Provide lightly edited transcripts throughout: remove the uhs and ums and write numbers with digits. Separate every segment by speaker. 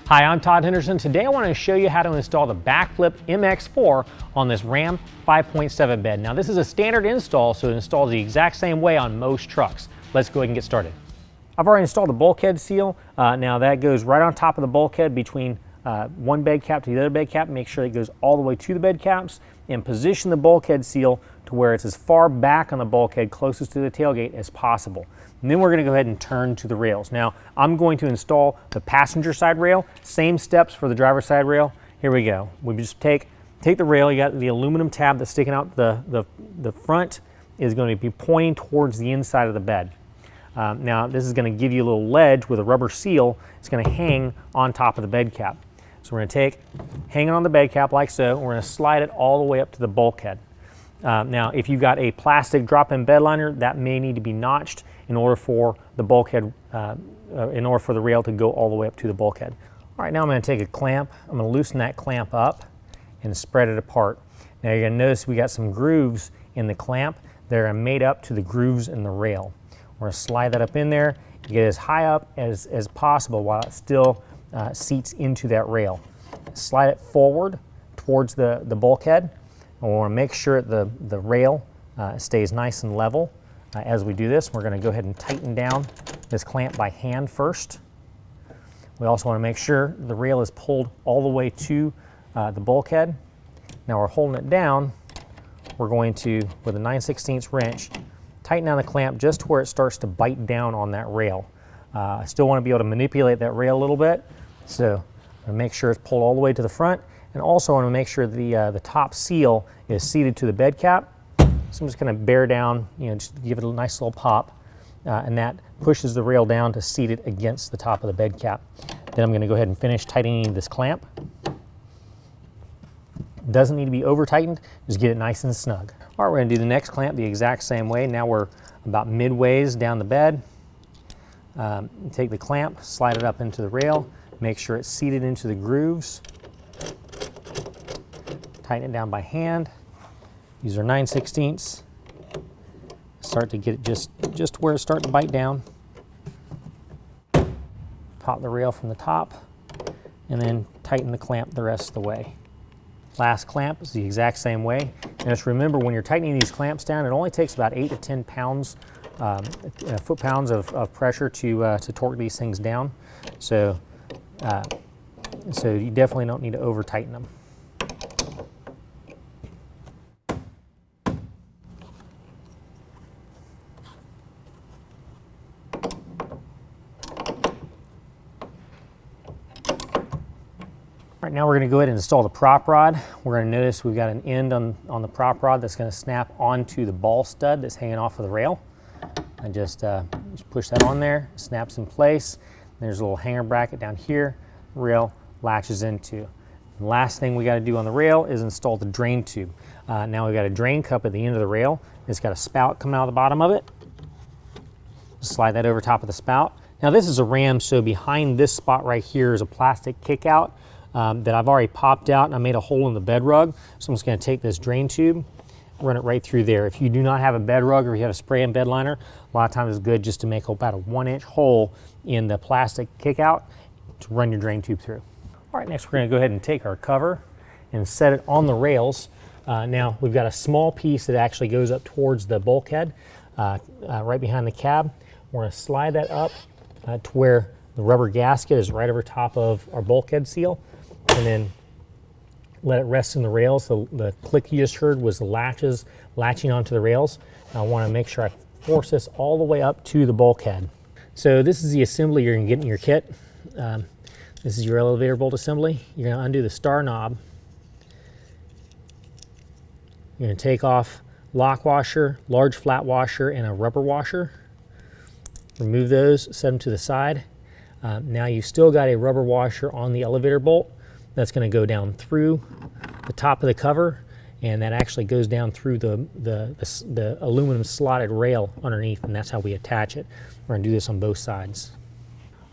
Speaker 1: Hi, I'm Todd Henderson. Today I want to show you how to install the BAKFlip MX4 on this Ram 5.7 bed. Now this is a standard install, so it installs the exact same way on most trucks. Let's go ahead and get started. I've already installed the bulkhead seal. Now that goes right on top of the bulkhead between one bed cap to the other bed cap. Make sure it goes all the way to the bed caps and position the bulkhead seal to where it's as far back on the bulkhead closest to the tailgate as possible. And then we're going to go ahead and turn to the rails. Now I'm going to install the passenger side rail. Same steps for the driver's side rail. Here we go. We just take the rail. You got the aluminum tab that's sticking out. The front is going to be pointing towards the inside of the bed. Now this is going to give you a little ledge with a rubber seal. It's going to hang on top of the bed cap. So we're going to hang it on the bed cap like so, and we're going to slide it all the way up to the bulkhead. Now if you've got a plastic drop-in bed liner, that may need to be notched in order for the bulkhead, in order for the rail to go all the way up to the bulkhead. All right, now I'm going to take a clamp. I'm going to loosen that clamp up and spread it apart. Now you're going to notice we got some grooves in the clamp that are made up to the grooves in the rail. We're going to slide that up in there, get it as high up as possible while it still seats into that rail. Slide it forward towards the bulkhead, and we want to make sure the rail stays nice and level. As we do this, we're going to go ahead and tighten down this clamp by hand first. We also want to make sure the rail is pulled all the way to the bulkhead. Now we're holding it down. We're going to, with a 9/16 wrench, tighten down the clamp just to where it starts to bite down on that rail. I still want to be able to manipulate that rail a little bit, so I'm going to make sure it's pulled all the way to the front, and also want to make sure the top seal is seated to the bed cap. So I'm just going to bear down, just give it a nice little pop, and that pushes the rail down to seat it against the top of the bed cap. Then I'm going to go ahead and finish tightening this clamp. Doesn't need to be over tightened, just get it nice and snug. All right, we're going to do the next clamp the exact same way. Now we're about midways down the bed. Take the clamp, slide it up into the rail, make sure it's seated into the grooves. Tighten it down by hand. Use our 9/16. Start to get it just where it's starting to bite down. Pop the rail from the top, and then tighten the clamp the rest of the way. Last clamp is the exact same way. And just remember, when you're tightening these clamps down, it only takes about 8 to 10 pounds, foot-pounds of pressure to torque these things down. So you definitely don't need to over-tighten them. All right, now we're going to go ahead and install the prop rod. We're going to notice we've got an end on the prop rod that's going to snap onto the ball stud that's hanging off of the rail. And just push that on there, snaps in place. There's a little hanger bracket down here, rail latches into. The last thing we got to do on the rail is install the drain tube. Now we've got a drain cup at the end of the rail. It's got a spout coming out of the bottom of it. Slide that over top of the spout. Now this is a Ram, so behind this spot right here is a plastic kick out that I've already popped out, and I made a hole in the bed rug. So I'm just going to take this drain tube, run it right through there. If you do not have a bed rug or you have a spray-in bed liner, a lot of times it's good just to make about a 1-inch hole in the plastic kick out to run your drain tube through. All right, next we're going to go ahead and take our cover and set it on the rails. Now we've got a small piece that actually goes up towards the bulkhead right behind the cab. We're going to slide that up to where the rubber gasket is right over top of our bulkhead seal, and then let it rest in the rails. So the click you just heard was the latches latching onto the rails. I want to make sure I force this all the way up to the bulkhead. So this is the assembly you're going to get in your kit. This is your elevator bolt assembly. You're going to undo the star knob. You're going to take off lock washer, large flat washer, and a rubber washer. Remove those, set them to the side. Now you've still got a rubber washer on the elevator bolt. That's going to go down through the top of the cover, and that actually goes down through the aluminum slotted rail underneath, and that's how we attach it. We're going to do this on both sides.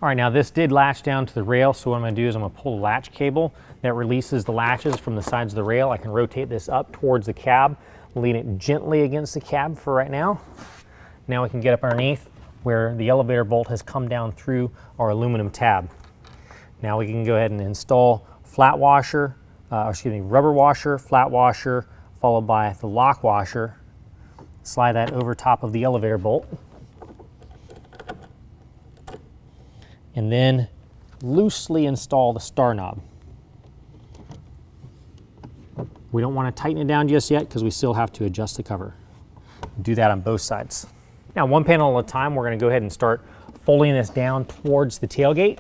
Speaker 1: All right, now this did latch down to the rail, so what I'm going to do is I'm going to pull the latch cable that releases the latches from the sides of the rail. I can rotate this up towards the cab, lean it gently against the cab for right now. Now we can get up underneath where the elevator bolt has come down through our aluminum tab. Now we can go ahead and install flat washer, rubber washer, flat washer, followed by the lock washer. Slide that over top of the elevator bolt. And then loosely install the star knob. We don't want to tighten it down just yet because we still have to adjust the cover. Do that on both sides. Now, one panel at a time, we're going to go ahead and start folding this down towards the tailgate.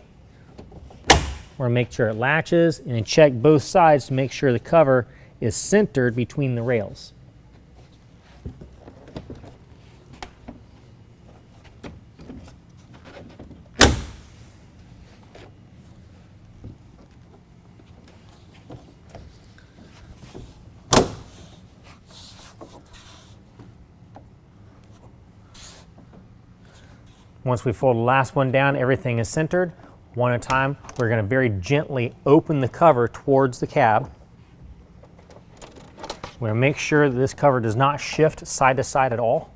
Speaker 1: We're going to make sure it latches and then check both sides to make sure the cover is centered between the rails. Once we fold the last one down, everything is centered. One at a time, we're going to very gently open the cover towards the cab. We're going to make sure that this cover does not shift side to side at all.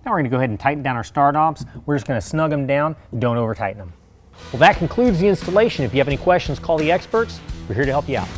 Speaker 1: Now we're going to go ahead and tighten down our star knobs. We're just going to snug them down, don't over tighten them. Well, that concludes the installation. If you have any questions, call the experts. We're here to help you out.